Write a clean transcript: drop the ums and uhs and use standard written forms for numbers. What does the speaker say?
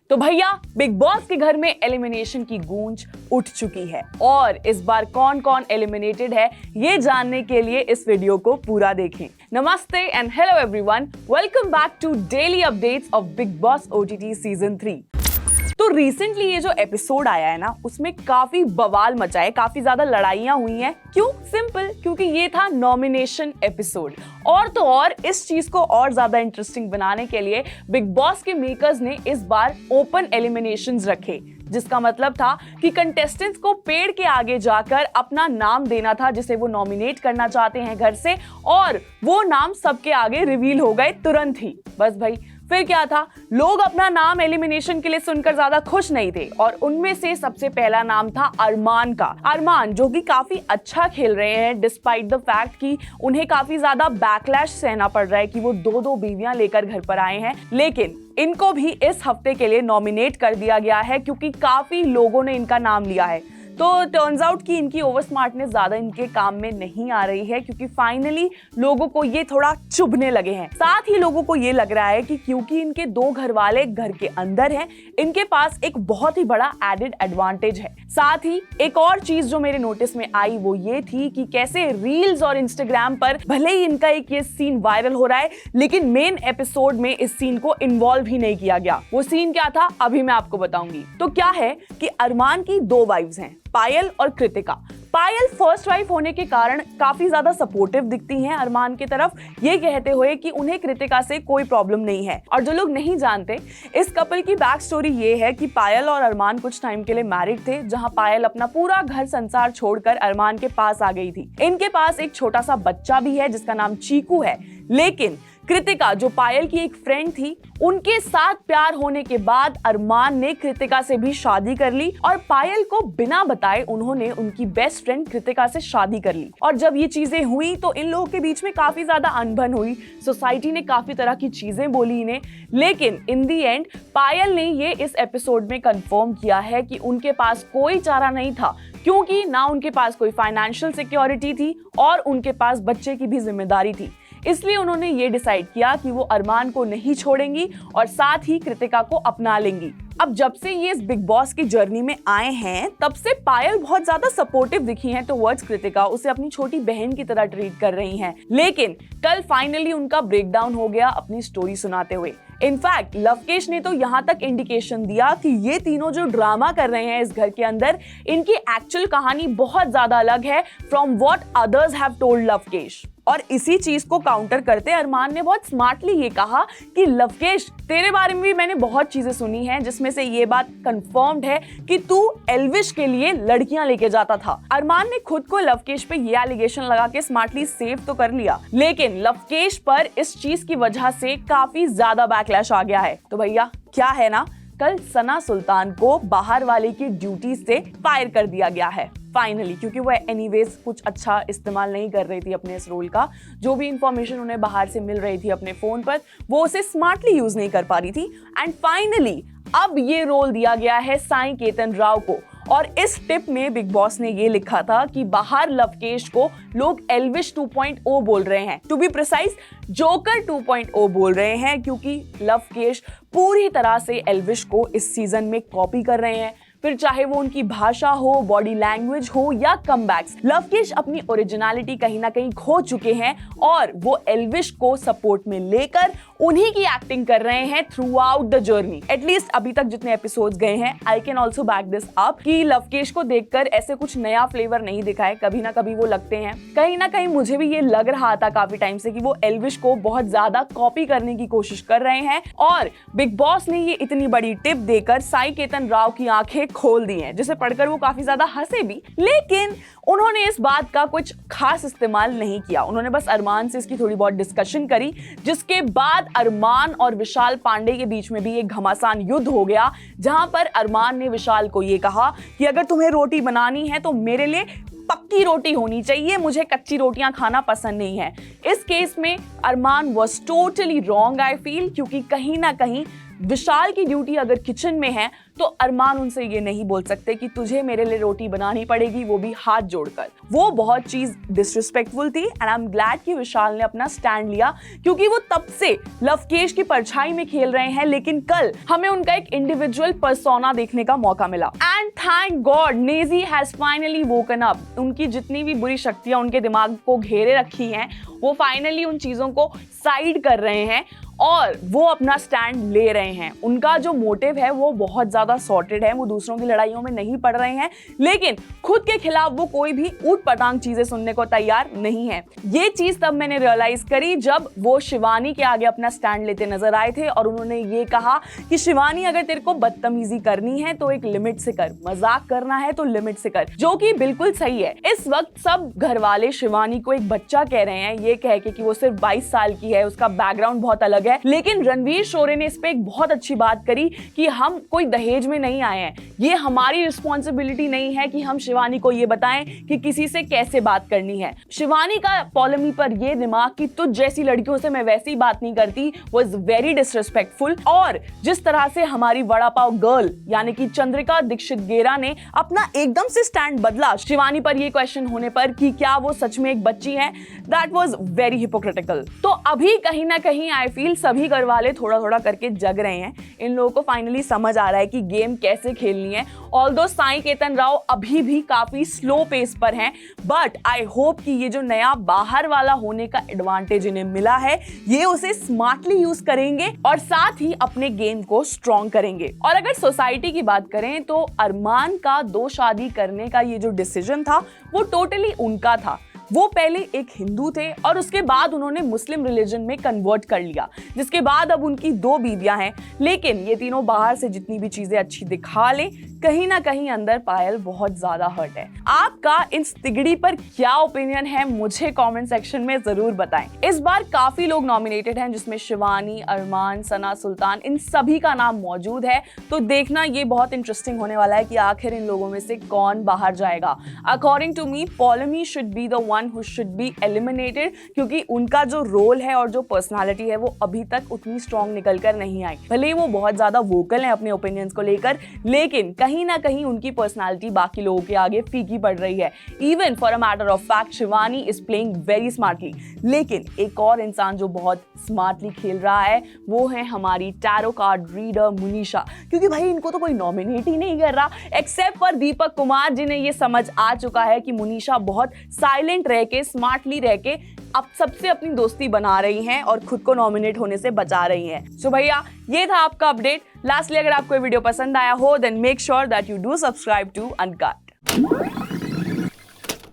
तो भैया big boss के घर में एलिमिनेशन की गूंज उठ चुकी है और इस बार कौन कौन एलिमिनेटेड है ये जानने के लिए इस वीडियो को पूरा देखें। नमस्ते and hello everyone, welcome back to daily updates of Bigg Boss OTT season 3। तो रिसेंटली ये जो एपिसोड आया है ना, उसमें काफी बवाल मचा है, काफी ज्यादा लड़ाइयां हुई हैं। क्यों? सिंपल, क्योंकि ये था नॉमिनेशन एपिसोड। और तो और इस चीज को और ज्यादा इंटरेस्टिंग बनाने के लिए बिग बॉस के मेकर्स ने इस बार ओपन एलिमिनेशंस रखे, जिसका मतलब था कि कंटेस्टेंट्स को पेड़ के आगे जाकर अपना नाम देना था जिसे वो नॉमिनेट करना चाहते हैं घर से, और वो नाम सबके आगे रिवील हो गए तुरंत ही। बस भाई फिर क्या था, लोग अपना नाम एलिमिनेशन के लिए सुनकर ज्यादा खुश नहीं थे और उनमें से सबसे पहला नाम था अरमान का। अरमान जो कि काफी अच्छा खेल रहे हैं डिस्पाइट द फैक्ट कि उन्हें काफी ज्यादा बैकलैश सहना पड़ रहा है कि वो दो बीवियां लेकर घर पर आए हैं, लेकिन इनको भी इस हफ्ते के लिए नॉमिनेट कर दिया गया है क्योंकि काफी लोगों ने इनका नाम लिया है। तो टर्न्स आउट कि इनकी ओवर स्मार्टनेस ज्यादा इनके काम में नहीं आ रही है, क्योंकि फाइनली लोगों को ये थोड़ा चुभने लगे हैं। साथ ही लोगों को ये लग रहा है कि क्योंकि इनके दो घर वाले घर के अंदर हैं, इनके पास एक बहुत ही बड़ा एडेड एडवांटेज है। साथ ही एक और चीज जो मेरे नोटिस में आई वो ये थी कि कैसे रील्स और इंस्टाग्राम पर भले ही इनका एक ये सीन वायरल हो रहा है, लेकिन मेन एपिसोड में इस सीन को इन्वॉल्व ही नहीं किया गया। वो सीन क्या था अभी मैं आपको बताऊंगी। तो क्या है कि अरमान की दो वाइफ्स हैं, पायल और कृतिका। पायल फर्स्ट वाइफ होने के कारण काफी ज्यादा सपोर्टिव दिखती हैं अरमान की तरफ, ये कहते हुए कि उन्हें कृतिका से कोई प्रॉब्लम नहीं है। और जो लोग नहीं जानते, इस कपल की बैक स्टोरी ये है कि पायल और अरमान कुछ टाइम के लिए मैरिड थे, जहां पायल अपना पूरा घर संसार छोड़कर अरमान के पास आ गई थी। इनके पास एक छोटा सा बच्चा भी है जिसका नाम चीकू है, लेकिन कृतिका जो पायल की एक फ्रेंड थी, उनके साथ प्यार होने के बाद अरमान ने कृतिका से भी शादी कर ली और पायल को बिना बताए उन्होंने उनकी बेस्ट फ्रेंड कृतिका से शादी कर ली। और जब ये चीजें हुई तो इन लोगों के बीच में काफी ज्यादा अनबन हुई, सोसाइटी ने काफी तरह की चीजें बोली इन्हें, लेकिन इन दी एंड पायल ने ये इस एपिसोड में कंफर्म किया है कि उनके पास कोई चारा नहीं था, क्योंकि ना उनके पास कोई फाइनेंशियल सिक्योरिटी थी और उनके पास बच्चे की भी जिम्मेदारी थी। इसलिए उन्होंने ये डिसाइड किया कि वो अरमान को नहीं छोड़ेंगी और साथ ही कृतिका को अपना लेंगी। अब जब से ये इस बिग बॉस की जर्नी में आए हैं, तब से पायल बहुत ज्यादा सपोर्टिव दिखी हैं टुवर्ड्स कृतिका, उसे अपनी छोटी बहन की तरह ट्रीट कर रही हैं। लेकिन कल फाइनली उनका ब्रेकडाउन हो गया अपनी स्टोरी सुनाते हुए। इनफैक्ट लवकेश ने तो यहाँ तक इंडिकेशन दिया कि ये तीनों जो ड्रामा कर रहे हैं इस घर के अंदर, इनकी एक्चुअल कहानी बहुत ज्यादा अलग है from what others have told Lavkesh. और इसी चीज को काउंटर करते अरमान ने बहुत स्मार्टली ये कहा कि लवकेश, तेरे बारे में भी मैंने बहुत चीजें सुनी हैं, जिसमें से ये बात कंफर्म्ड है कि तू एल्विश के लिए लड़कियां लेके जाता था। अरमान ने खुद को लवकेश पे ये एलिगेशन लगा के स्मार्टली सेव तो कर लिया, लेकिन लवकेश पर इस चीज की वजह से काफी ज्यादा बैकलैश आ गया है। तो भैया क्या है ना, कल सना सुल्तान को बाहर वाले की ड्यूटी से फायर कर दिया गया है फाइनली, क्योंकि वह एनीवेज कुछ अच्छा इस्तेमाल नहीं कर रही थी अपने इस रोल का। जो भी इंफॉर्मेशन उन्हें बाहर से मिल रही थी अपने फोन पर, वो उसे स्मार्टली यूज नहीं कर पा रही थी। एंड फाइनली अब ये रोल दिया गया है साई केतन राव को। और इस टिप में बिग बॉस ने ये लिखा था कि बाहर लवकेश को लोग एल्विश 2.0 बोल रहे हैं, टू बी प्रिसाइज जोकर 2.0 बोल रहे हैं, क्योंकि लवकेश पूरी तरह से एल्विश को इस सीजन में कॉपी कर रहे हैं। फिर चाहे वो उनकी भाषा हो, बॉडी लैंग्वेज हो या कमबैक्स, लवकेश अपनी ओरिजिनलिटी कहीं ना कहीं खो चुके हैं और वो एल्विश को सपोर्ट में लेकर उन्हीं की एक्टिंग कर रहे हैं through out the journey. At least अभी तक जितने एपिसोड्स गए हैं, I can also back this up कि लवकेश को देखकर ऐसे कुछ नया फ्लेवर नहीं दिखा है, कभी ना कभी वो लगते हैं। कहीं ना कहीं मुझे भी ये लग रहा था काफी टाइम से कि वो एल्विश को बहुत ज्यादा कॉपी करने की कोशिश कर रहे हैं, और बिग बॉस ने ये इतनी बड़ी टिप देकर साई केतन राव की आंखें खोल दी हैं, जिसे पढ़कर वो काफी ज्यादा हंसे भी, लेकिन उन्होंने इस बात का कुछ खास इस्तेमाल नहीं किया। उन्होंने बस अरमान से इसकी थोड़ी बहुत डिस्कशन करी, जिसके बाद अरमान और विशाल पांडे के बीच में भी एक घमासान युद्ध हो गया, जहां पर अरमान ने विशाल को ये कहा कि अगर तुम्हें रोटी बनानी है तो मेरे लिए पक्की रोटी होनी चाहिए, मुझे कच्ची रोटियां खाना पसंद नहीं है। इस केस में Arman was totally wrong I feel, क्योंकि कहीं ना कहीं विशाल की ड्यूटी अगर किचन में है तो अरमान उनसे ये नहीं बोल सकते कि तुझे मेरे लिए रोटी बनानी पड़ेगी, वो भी हाथ जोड़कर। वो बहुत चीज डिसरिस्पेक्टफुल थी एंड आई एम ग्लैड कि विशाल ने अपना स्टैंड लिया, क्योंकि वो तब से लवकेश की परछाई में खेल रहे हैं, लेकिन कल हमें उनका एक इंडिविजुअल पर्सोना देखने का मौका मिला। And thank God Naezy has finally woken up. उनकी जितनी भी बुरी शक्तियां उनके दिमाग को घेरे रखी हैं, वो फाइनली उन चीजों को साइड कर रहे हैं और वो अपना स्टैंड ले रहे हैं। उनका जो मोटिव है वो बहुत ज्यादा सॉर्टेड है, वो दूसरों की लड़ाइयों में नहीं पड़ रहे हैं, लेकिन खुद के खिलाफ वो कोई भी ऊट पटांग चीजें सुनने को तैयार नहीं है। ये चीज तब मैंने रियलाइज करी जब वो शिवानी के आगे अपना स्टैंड लेते नजर आए थे और उन्होंने ये कहा कि शिवानी अगर तेरे को बदतमीजी करनी है तो एक लिमिट से कर, मजाक करना है तो लिमिट से कर, जो कि बिल्कुल सही है। इस वक्त सब घर वाले शिवानी को एक बच्चा कह रहे हैं, ये कह के कि वो सिर्फ 22 साल की है, उसका बैकग्राउंड बहुत अलग है, लेकिन रणवीर शोरे ने इस पे एक बहुत अच्छी बात करी कि हम कोई दहेज में नहीं आए हैं, ये हमारी रिस्पॉन्सिबिलिटी नहीं है कि हम शिवानी को ये बताएं कि किसी से कैसे बात करनी है। शिवानी का पॉलेमी पर ये दिमाग कि तुझ जैसी लड़कियों से मैं वैसी बात नहीं करती वाज वेरी डिसरिस्पेक्टफुल। और जिस तरह से हमारी वड़ा पाव गर्ल यानी कि चंद्रिका दीक्षित गेरा ने अपना एकदम से स्टैंड बदला शिवानी पर ये क्वेश्चन होने पर कि क्या वो सच में एक बच्ची है, दैट वाज वेरी हिपोक्रिटिकल। तो अभी कहीं ना कहीं आई फील सभी घर वाले थोड़ा थोड़ा करके जग रहे हैं। इन लोगों को फाइनली समझ आ रहा है कि गेम कैसे खेलनी है। ऑल्दो साई केतन राव अभी भी काफी स्लो पेस पर हैं, बट आई होप कि ये जो नया बाहर वाला होने का एडवांटेज इन्हें मिला है, ये उसे स्मार्टली यूज करेंगे और साथ ही अपने गेम को स्ट्रॉन्ग करेंगे। और अगर सोसाइटी की बात करें तो अरमान का 2 शादी करने का ये जो डिसीजन था वो टोटली उनका था। वो पहले एक हिंदू थे और उसके बाद उन्होंने मुस्लिम रिलीजन में कन्वर्ट कर लिया, जिसके बाद अब उनकी 2 बीवियां हैं। लेकिन ये तीनों बाहर से जितनी भी चीजें अच्छी दिखा लें, कहीं ना कहीं अंदर पायल बहुत ज्यादा हर्ट है। आपका इन तिगड़ी पर क्या ओपिनियन है मुझे कमेंट सेक्शन में जरूर बताएं। इस बार काफी लोग नॉमिनेटेड हैं, जिसमें शिवानी, अरमान, सना सुल्तान, इन सभी का नाम मौजूद है। तो देखना ये बहुत इंटरेस्टिंग होने वाला है कि आखिर इन लोगों में से कौन बाहर जाएगा। According to me Paulomi should be the one who should be eliminated, क्योंकि उनका जो रोल है और जो पर्सनालिटी है वो अभी तक उतनी स्ट्रॉन्ग निकल कर नहीं आई। भले ही वो बहुत ज्यादा वोकल हैं अपने ओपिनियंस को लेकर, लेकिन कहीं ना कहीं उनकी पर्सनालिटी बाकी लोगों के आगे फीकी पड़ रही है। Even for a matter of fact Shivani is playing very smartly. लेकिन एक और इंसान जो बहुत स्मार्टली खेल रहा है वो है हमारी टैरो कार्ड रीडर मुनीषा, क्योंकि भाई इनको तो कोई नॉमिनेट ही नहीं कर रहा एक्सेप्ट फॉर दीपक कुमार, जिन्हें ये समझ आ चुका है कि मुनीषा बहुत साइलेंट रह के, स्मार्टली रह के अब सबसे अपनी दोस्ती बना रही हैं और खुद को नॉमिनेट होने से बचा रही हैं। सो भैया ये था आपका अपडेट। लास्टली अगर आपको ये वीडियो पसंद आया हो then make sure that you do subscribe to uncut.